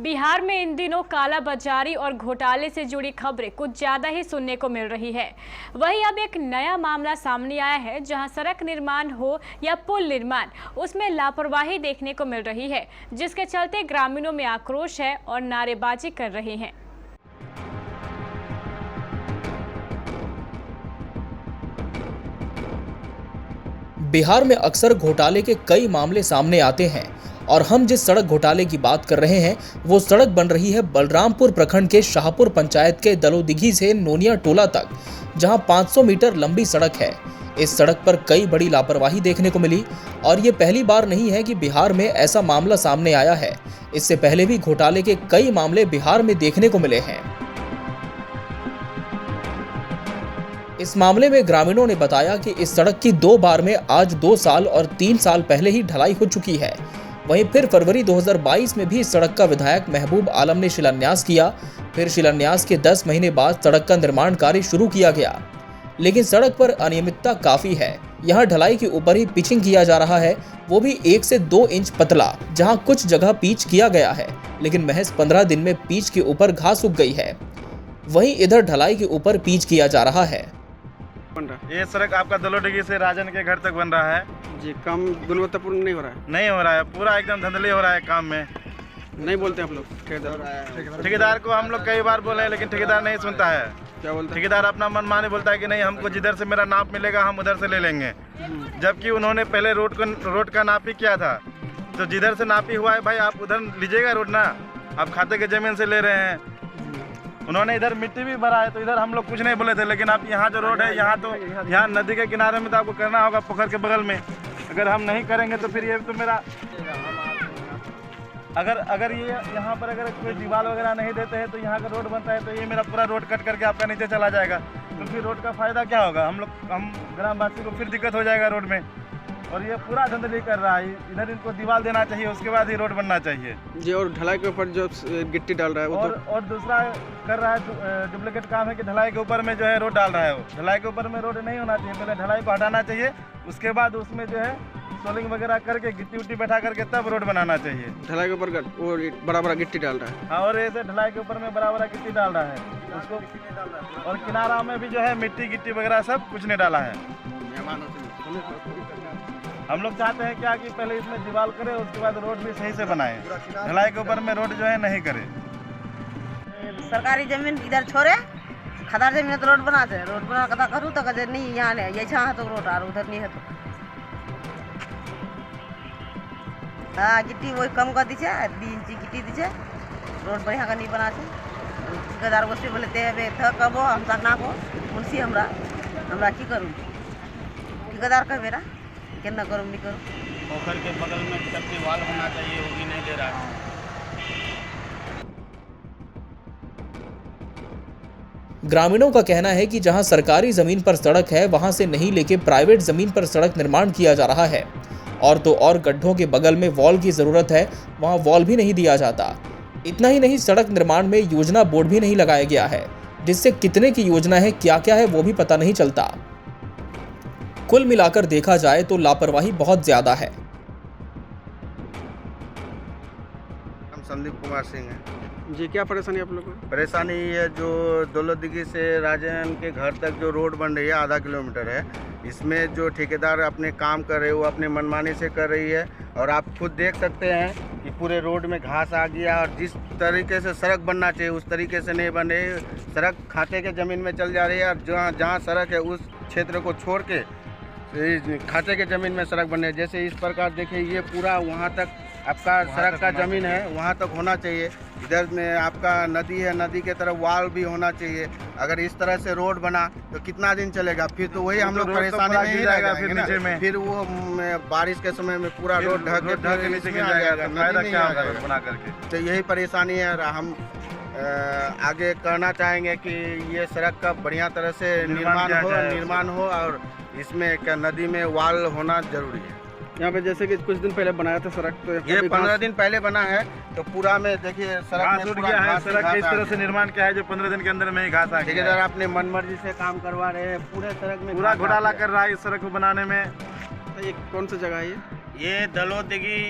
बिहार में इन दिनों कालाबाजारी और घोटाले से जुड़ी खबरें कुछ ज्यादा ही सुनने को मिल रही है। वहीं अब एक नया मामला सामने आया है जहां सड़क निर्माण हो या पुल निर्माण, उसमें लापरवाही देखने को मिल रही है, जिसके चलते ग्रामीणों में आक्रोश है और नारेबाजी कर रहे हैं। बिहार में अक्सर घोटाले के कई मामले सामने आते हैं और हम जिस सड़क घोटाले की बात कर रहे हैं वो सड़क बन रही है बलरामपुर प्रखंड के शाहपुर पंचायत के दलोदिघी से नोनिया टोला तक, जहां 500 मीटर लंबी सड़क है। इस सड़क पर कई बड़ी लापरवाही देखने को मिली और ये पहली बार नहीं है कि बिहार में ऐसा मामला सामने आया है। इससे पहले भी घोटाले के कई मामले बिहार में देखने को मिले हैं। इस मामले में ग्रामीणों ने बताया कि इस सड़क की 2 बार में आज 2 साल और 3 साल पहले ही ढलाई हो चुकी है। वहीं फिर फरवरी 2022 में भी इस सड़क का विधायक महबूब आलम ने शिलान्यास किया। फिर शिलान्यास के 10 महीने बाद सड़क का निर्माण कार्य शुरू किया गया, लेकिन सड़क पर अनियमितता काफी है। यहाँ ढलाई के ऊपर ही पिचिंग किया जा रहा है, वो भी 1 से 2 इंच पतला। जहाँ कुछ जगह पिच किया गया है, लेकिन महज 15 दिन में पिच के ऊपर घास उग गई है। वहीं इधर ढलाई के ऊपर पिच किया जा रहा है। ये सड़क आपका दलोदिघी से राजन के घर तक बन रहा है जी। काम गुणवत्तापूर्ण नहीं हो रहा है? नहीं हो रहा है, पूरा एकदम धंधली हो रहा है काम में। नहीं बोलते आप लोग? ठेकेदार को हम लोग कई बार बोले, लेकिन ठेकेदार नहीं सुनता है। क्या बोलते हैं? ठेकेदार अपना मनमानी बोलता है कि नहीं, हमको जिधर से मेरा नाप मिलेगा हम उधर से ले लेंगे। जबकि उन्होंने पहले रोड का नापी किया था, तो जिधर से नापी हुआ है भाई आप उधर लीजिएगा रोड ना, आप खाते के जमीन से ले रहे हैं। उन्होंने इधर मिट्टी भी भरा है, तो इधर हम लोग कुछ नहीं बोले थे, लेकिन आप यहाँ जो रोड है यहाँ नदी के किनारे में तो आपको करना होगा, पोखर के बगल में। अगर हम नहीं करेंगे तो फिर ये तो मेरा अगर ये यहाँ पर अगर कोई दीवार वगैरह नहीं देते हैं तो यहाँ का रोड बनता है, तो ये मेरा पूरा रोड कट करके आपका नीचे चला जाएगा। तो फिर रोड का फायदा क्या होगा? हम ग्रामवासी को फिर दिक्कत हो जाएगा रोड में। और ये पूरा धंधली कर रहा है। इधर इनको दीवार देना चाहिए, उसके बाद ही रोड बनना चाहिए जी। और ढलाई के ऊपर जो गिट्टी डाल रहा है वो और दूसरा कर रहा है डुप्लीकेट काम है कि ढलाई के ऊपर में जो है रोड डाल रहा है। वो ढलाई के ऊपर में रोड नहीं होना चाहिए, पहले ढलाई को हटाना चाहिए, उसके बाद उसमें जो है सोलिंग वगैरह करके गिट्टी उट्टी बैठा करके तब रोड बनाना चाहिए। ढलाई के ऊपर वो बड़ा बड़ा गिट्टी डाल रहा है। हाँ, और ऐसे ढलाई के ऊपर में बड़ा बड़ा गिट्टी डाल रहा है उसको, और किनारा में भी जो है मिट्टी गिट्टी वगैरह सब कुछ नहीं डाला है। हम लोग चाहते हैं क्या कि पहले इसमें दीवार करे, उसके बाद रोड भी सही से बनाए। ढलाई के ऊपर में रोड जो है नहीं करे। सरकारी जमीन इधर छोड़े, खदार जमीन तो रोड बना दे, रोड बना कदा करूँ तो कदे नहीं यहाँ नहीं ये है तो रोड और उधर नहीं है तो हाँ गिट्टी वही कम कर दीजिए, 2 इंची गिट्टी दीजिए, रोड बढ़िया का नहीं बना छे। ठेकेदार गोष्ठी बोले थे कब हम तक ना को मुंशी हमरा की करूँ, ठेकेदार कह मेरा क्या करूँ नहीं करूँ। पोखर के बगल में टपकी वाल होना चाहिए, वो भी नहीं दे रहा है। ग्रामीणों का कहना है कि जहां सरकारी जमीन पर सड़क है वहां से नहीं लेके प्राइवेट जमीन पर सड़क निर्माण किया जा रहा है, और तो और गड्ढों के बगल में वॉल की जरूरत है, वहां वॉल भी नहीं दिया जाता। इतना ही नहीं, सड़क निर्माण में योजना बोर्ड भी नहीं लगाया गया है, जिससे कितने की योजना है क्या क्या है वो भी पता नहीं चलता। कुल मिलाकर देखा जाए तो लापरवाही बहुत ज्यादा है। हम संदीप कुमार सिंह हैं जी। क्या परेशानी आप लोग को? परेशानी ये जो दलोदिघी से राजन के घर तक जो रोड बन रही है, आधा किलोमीटर है, इसमें जो ठेकेदार अपने काम कर रहे हैं वो अपने मनमानी से कर रही है। और आप खुद देख सकते हैं कि पूरे रोड में घास आ गया, और जिस तरीके से सड़क बनना चाहिए उस तरीके से नहीं बन रही। सड़क खाते के ज़मीन में चल जा रही है, और जहाँ सड़क है उस क्षेत्र को छोड़ के खाते के ज़मीन में सड़क बन रही है। जैसे इस प्रकार देखिए, ये पूरा वहाँ तक आपका सड़क का ज़मीन है, वहाँ तक होना चाहिए। इधर में आपका नदी है, नदी के तरफ वाल भी होना चाहिए। अगर इस तरह से रोड बना तो कितना दिन चलेगा? फिर तो वही हम लोग परेशानी में ही रहेगा। फिर नीचे में फिर वो बारिश के समय में पूरा रोड ढक के नीचे गिर जाएगा, फायदा क्या होगा बना करके? तो यही परेशानी है। हम आगे करना चाहेंगे कि ये सड़क का बढ़िया तरह से निर्माण हो, और इसमें क्या नदी में वाल होना जरूरी है। यहाँ पे जैसे कि कुछ दिन पहले बनाया था सड़क, तो ये 15 दिन पहले बना है, तो पूरा में देखिए सड़क में गया है। सड़क इस तरह से निर्माण किया है जो 15 दिन के अंदर में ही घास आ गया। ठेकेदार अपने मनमर्जी से काम करवा रहे हैं, पूरे सड़क में पूरा घोटाला कर रहा है इस सड़क को बनाने में। तो ये कौन सी जगह है? ये दलोदिघी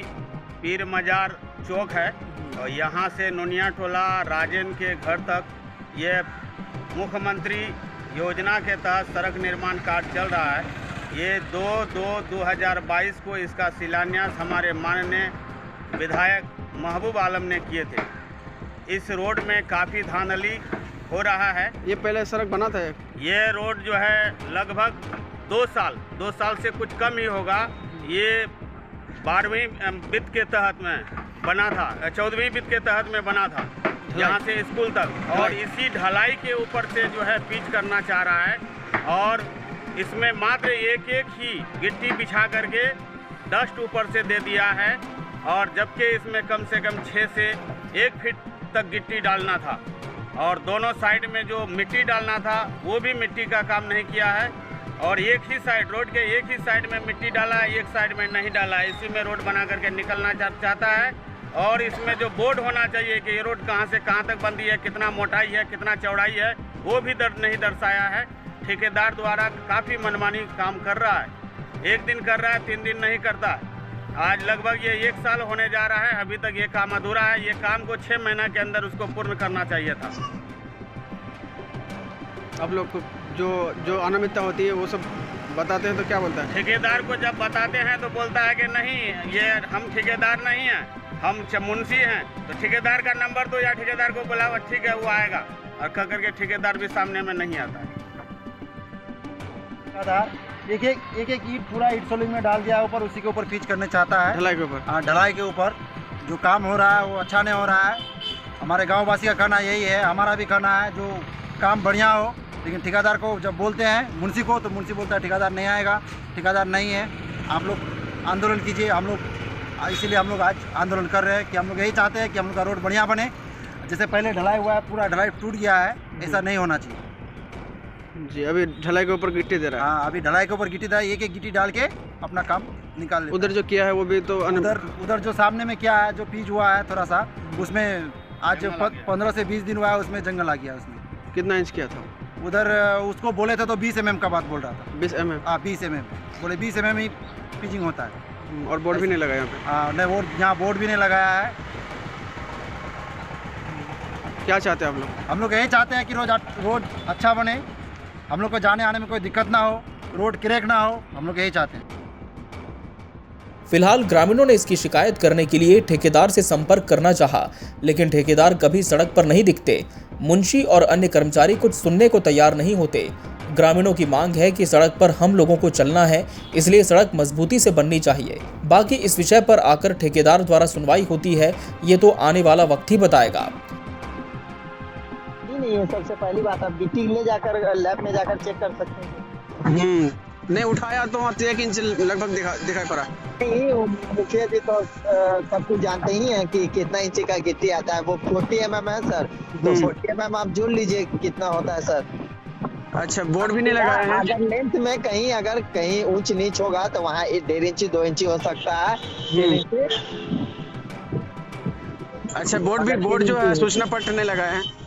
पीर मजार चौक है, और यहाँ से नुनिया टोला राजेन के घर तक ये मुख्यमंत्री योजना के तहत सड़क निर्माण कार्य चल रहा है। ये 2/2/2022 को इसका शिलान्यास हमारे माननीय विधायक महबूब आलम ने किए थे। इस रोड में काफ़ी धांधली हो रहा है। ये पहले सड़क बना था? ये रोड जो है लगभग 2 साल से कुछ कम ही होगा। ये 12वीं वित्त के तहत में बना था, 14वीं वित्त के तहत में बना था, यहाँ से स्कूल तक। और इसी ढलाई के ऊपर से जो है पिच करना चाह रहा है और इसमें मात्र एक ही गिट्टी बिछा करके डस्ट ऊपर से दे दिया है। और जबकि इसमें कम से कम 6 से 1 फीट तक गिट्टी डालना था और दोनों साइड में जो मिट्टी डालना था वो भी मिट्टी का काम नहीं किया है। और एक ही साइड, रोड के एक ही साइड में मिट्टी डाला है, एक साइड में नहीं डाला है। इसी में रोड बना करके निकलना चाहता है। और इसमें जो बोर्ड होना चाहिए कि ये रोड कहाँ से कहाँ तक बनती है, कितना मोटाई है, कितना चौड़ाई है, वो भी नहीं दर्शाया है। ठेकेदार द्वारा काफ़ी मनमानी काम कर रहा है। 1 दिन कर रहा है, 3 दिन नहीं करता। आज लगभग ये 1 साल होने जा रहा है, अभी तक ये काम अधूरा है। ये काम को 6 महीना के अंदर उसको पूर्ण करना चाहिए था। आप लोग को जो अनियमितता होती है वो सब बताते हैं तो क्या बोलता है? ठेकेदार को जब बताते हैं तो बोलता है कि नहीं, ये हम ठेकेदार नहीं हैं, हम मुंशी हैं। तो ठेकेदार का नंबर दो या ठेकेदार को बुलाओ, ठीक है वो आएगा। और कह करके ठेकेदार भी सामने में नहीं आता है। एक ईंट पूरा ईंट सोलिंग में डाल दिया ऊपर, उसी के ऊपर पिच करने चाहता है। ढलाई के ऊपर? हाँ, ढलाई के ऊपर जो काम हो रहा है वो अच्छा नहीं हो रहा है। हमारे गाँव वासी का कहना यही है, हमारा भी कहना है जो काम बढ़िया हो। लेकिन ठेकेदार को जब बोलते हैं मुंशी को, तो मुंशी बोलता है ठेकेदार नहीं आएगा, ठेकेदार नहीं है, आप लोग आंदोलन कीजिए। हम लोग इसीलिए हम लोग आज आंदोलन कर रहे हैं कि हम लोग यही चाहते हैं कि हम लोग का रोड बढ़िया बने। जैसे पहले ढलाई हुआ है, पूरा ढलाई टूट गया है, ऐसा नहीं होना चाहिए जी। अभी ढलाई के ऊपर गिट्टी दे रहा है? हाँ, अभी ढलाई के ऊपर गिट्टी दे, एक गिट्टी डाल के अपना काम निकाल लेता है। उधर जो किया है वो भी तो उधर जो सामने में क्या है, जो पीच हुआ है थोड़ा सा, उसमें आज 15 से 20 दिन हुआ है, उसमें जंगल आ गया। उसमें कितना इंच किया था उधर? उसको बोले थे तो 20 mm का बात बोल रहा था। 20 mm? हाँ, 20 mm बोले, 20 mm ही पिचिंग होता है। और बोर्ड भी नहीं लगा यहाँ पे? हाँ, नहीं, वो यहाँ बोर्ड भी नहीं लगाया है। क्या चाहते हैं आप लोग? हम लोग यही चाहते हैं कि रोड अच्छा बने, हम लोग को जाने आने में कोई दिक्कत ना हो, रोड क्रैक ना हो, हम लोग यही चाहते हैं। फिलहाल ग्रामीणों ने इसकी शिकायत करने के लिए ठेकेदार से संपर्क करना चाहा, लेकिन ठेकेदार कभी सड़क पर नहीं दिखते। मुंशी और अन्य कर्मचारी कुछ सुनने को तैयार नहीं होते। ग्रामीणों की मांग है कि सड़क पर हम लोगों को चलना है, इसलिए सड़क मजबूती से बननी चाहिए। बाकी इस विषय पर आकर ठेकेदार द्वारा सुनवाई होती है, ये तो आने वाला वक्त ही बताएगा। नहीं है, सबसे पहली बात आप गिट्टी ले जाकर लैब में जाकर चेक कर सकते हैं। नहीं उठाया तो 1 इंच लगभग दिखाई पड़ा। नहीं, मुखिया जी तो सब कुछ जानते ही हैं कि कितना इंच का गिट्टी आता है। वो 40 mm है सर, तो 40 mm आप जोड़ लीजिए कितना होता है सर। अच्छा, बोर्ड भी नहीं लगाया है? अगर लेंथ में अगर कहीं ऊंच नीच होगा तो वहाँ 1.5 इंच 2 इंच हो सकता है। अच्छा, बोर्ड जो है सूचना पत्र नहीं लगाया है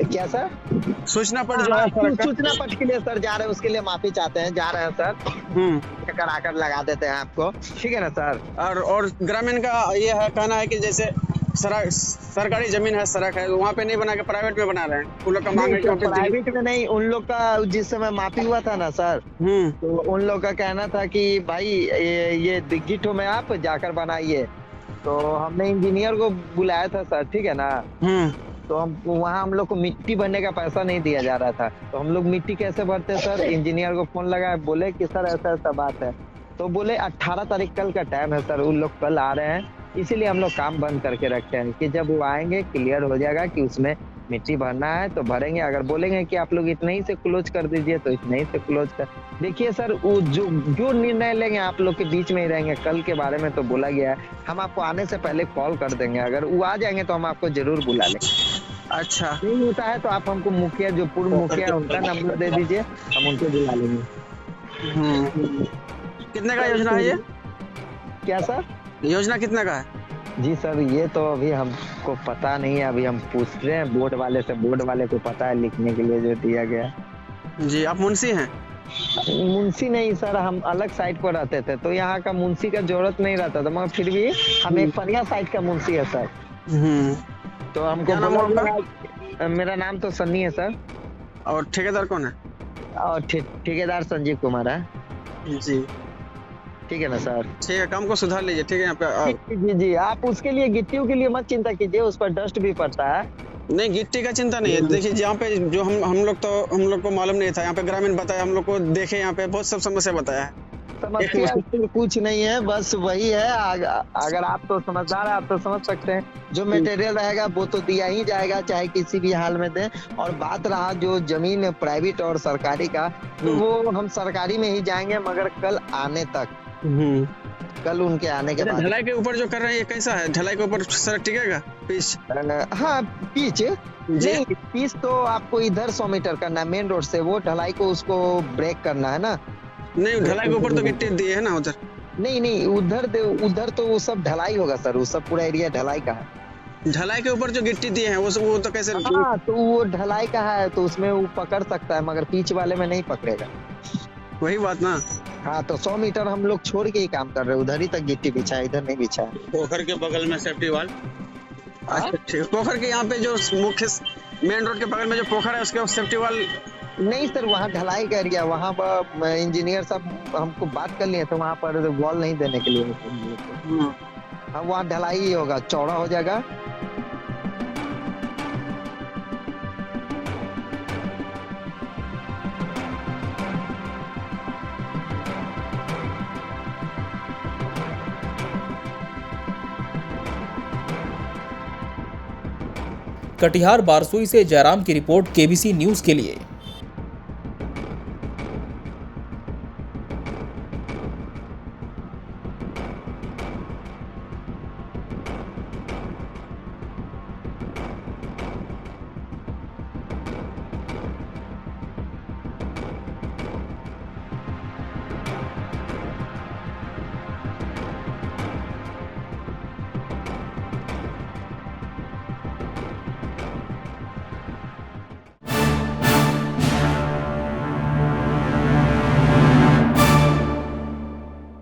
क्या सर? सूचना पत्र जो है सूचना पत्र के लिए सर जा रहे हैं, उसके लिए माफी चाहते हैं, जा रहे हैं सर। कराकर लगा देते हैं आपको, ठीक है ना सर। और ग्रामीण का ये है कहना है कि जैसे सरकारी जमीन है, सड़क है, वहाँ पे नहीं बना के प्राइवेट में बना रहे हैं। उन लोग का मांग है कि प्राइवेट में नहीं, उन लोग का जिस समय माफी हुआ था ना सर, तो उन लोग का कहना था कि भाई ये गिट्टों में आप जाकर बनाइए। तो हमने इंजीनियर को बुलाया था सर, ठीक है ना। तो वहाँ हम लोग को मिट्टी भरने का पैसा नहीं दिया जा रहा था। तो हम लोग मिट्टी कैसे भरते सर? इंजीनियर को फोन लगाया, बोले कि सर ऐसा ऐसा बात है। तो बोले 18 तारीख कल का टाइम है सर, उन लोग कल आ रहे हैं, इसीलिए हम लोग काम बंद करके रखते हैं कि जब वो आएंगे क्लियर हो जाएगा कि उसमें मिट्टी भरना है तो भरेंगे। अगर बोलेंगे कि आप लोग इतने ही से क्लोज कर दीजिए तो इतने ही से क्लोज कर। देखिए सर, वो जो निर्णय लेंगे आप लोग के बीच में ही रहेंगे। कल के बारे में तो बोला गया है, हम आपको आने से पहले कॉल कर देंगे। अगर वो आ जाएंगे तो हम आपको जरूर बुला लेंगे। अच्छा, नहीं होता है तो आप हमको मुखिया, जो पूर्व मुखिया है उनका नंबर दे दीजिए, हम उनको बुला लेंगे। कितने का योजना है ये? क्या सर? योजना कितने का है? जी सर, ये तो अभी हमको पता नहीं है, अभी हम पूछ रहे हैं बोर्ड वाले से। बोर्ड वाले को पता है लिखने के लिए जो दिया गया। जी, आप मुंशी हैं? मुंशी नहीं सर, हम अलग साइड पर रहते थे, तो यहाँ का मुंशी का जरूरत नहीं रहता था, मगर फिर भी हम एक पनिया साइड का मुंशी है सर। तो हमको क्या नाम है बोला, मेरा नाम तो सन्नी है सर। और ठेकेदार कौन है? और ठेकेदार संजीव कुमार है। जी ठीक है ना सर? ठीक है, काम को सुधार लीजिए। ठीक है, यहाँ पे जी जी, आप उसके लिए गिट्टियों के लिए मत चिंता कीजिए, उस पर डस्ट भी पड़ता है। नहीं, गिट्टी का चिंता नहीं है। देखिए यहाँ पे जो हम लोग को मालूम नहीं था, यहाँ पे ग्रामीण बताया, हम लोग को देखे यहाँ पे बहुत सब समस्या बताया है। समस्या तो कुछ नहीं है, बस वही है। अगर आप तो समझदार है, आप तो समझ सकते हैं, जो मटेरियल रहेगा वो तो दिया ही जाएगा, चाहे किसी भी हाल में दें। और बात रहा जो जमीन प्राइवेट और सरकारी का, तो वो हम सरकारी में ही जाएंगे, मगर कल आने तक, कल उनके आने के बाद। ढलाई के ऊपर जो कर रहे हैं ये कैसा है? ढलाई के ऊपर सड़क टिकेगा? पिच? हाँ, पिच नहीं, पिच तो आपको इधर 100 मीटर करना है मेन रोड से, वो ढलाई को उसको ब्रेक करना है ना। नहीं, ढलाई के ऊपर तो गिट्टी दिए है ना उधर? नहीं, उधर तो वो सब ढलाई होगा सर, वो सब पूरा एरिया ढलाई का है। ढलाई के ऊपर जो गिट्टी दिए हैं वो तो कैसे? हाँ, तो वो ढलाई का है, तो उसमें वो पकड़ सकता है, मगर पिच वाले में नहीं पकड़ेगा। वही बात ना। हाँ, तो 100 मीटर हम लोग छोड़ के ही काम कर रहे हैं, उधर ही तक गिट्टी बिछा है, इधर नहीं बिछा है। पोखर के बगल में सेफ्टी वाल। अच्छा, ठीक। पोखर के यहाँ पे जो मुख्य मेन रोड के बगल में जो पोखर है उसके सेफ्टी वाल नहीं सर, वहाँ ढलाई का एरिया, वहाँ पर इंजीनियर साहब हमको बात कर लिए, तो वहाँ पर वॉल नहीं देने के लिए। हाँ, वहाँ ढलाई ही होगा, चौड़ा हो जाएगा। कटिहार बारसोई से जयराम की रिपोर्ट, केबीसी न्यूज़ के लिए।